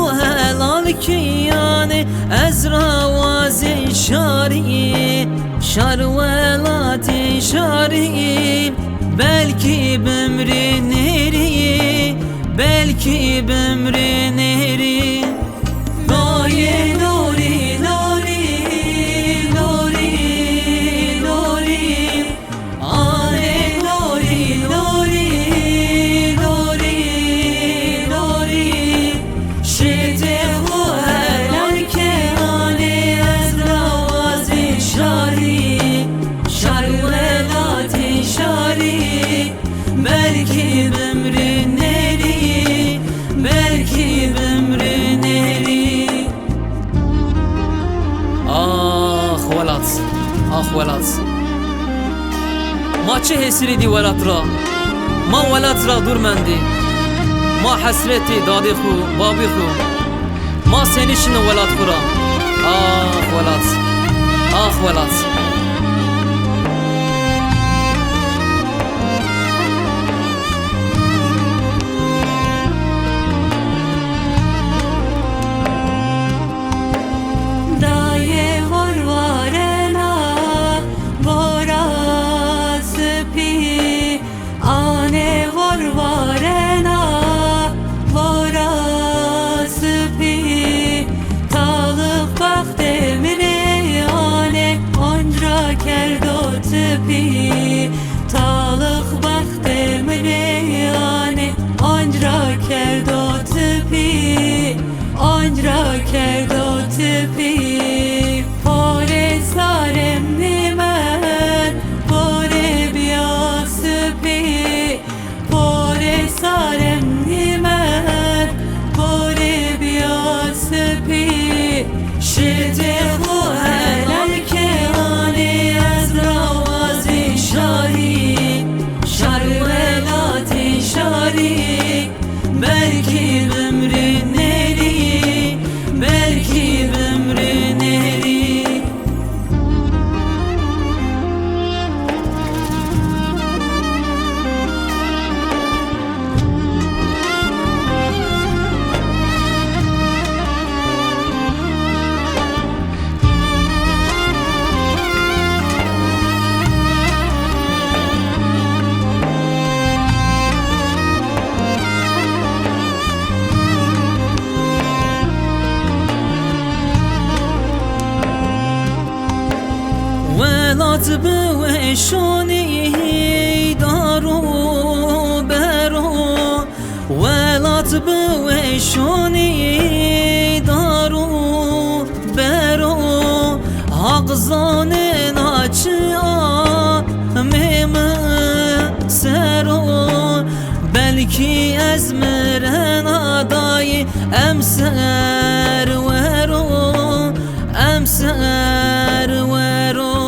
خو هلال کیانه از رواز شاری شار ولات شاری بلکی بمری نری بلکی بمری نری نوری نوری نوری نوری نوری آره نوری نوری نوری نوری شده و هلال کیانه از رواز شاری شار ولات شاری بلکی بمری نری بلکی بمری نری آخ ولات ما چه حسری دی ولات را ما ولات را دور مندی ما حسرتی دادی خو بابی خو ما سنیشن ولات خورا آخ ولات Talık baktım reyane Ancra kerdo tipi Ancra kerdo tipi Pore sarem nimen Pore biyasıpi Pore sarem nimen Pore biyasıpi Şide bu helal kehane az ravazi şari şar ولات şari belki bemri neri belki bemri neri ولات بوشونی دارو برو ولات بوشونی دارو برو حقزان ناچی آمیم سرو بلکی از مرن آدای امسر ورو امسر ورو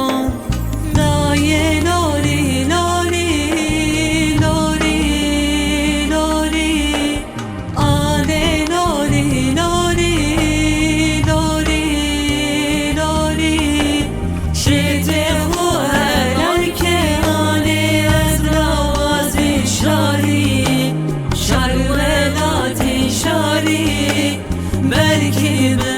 belki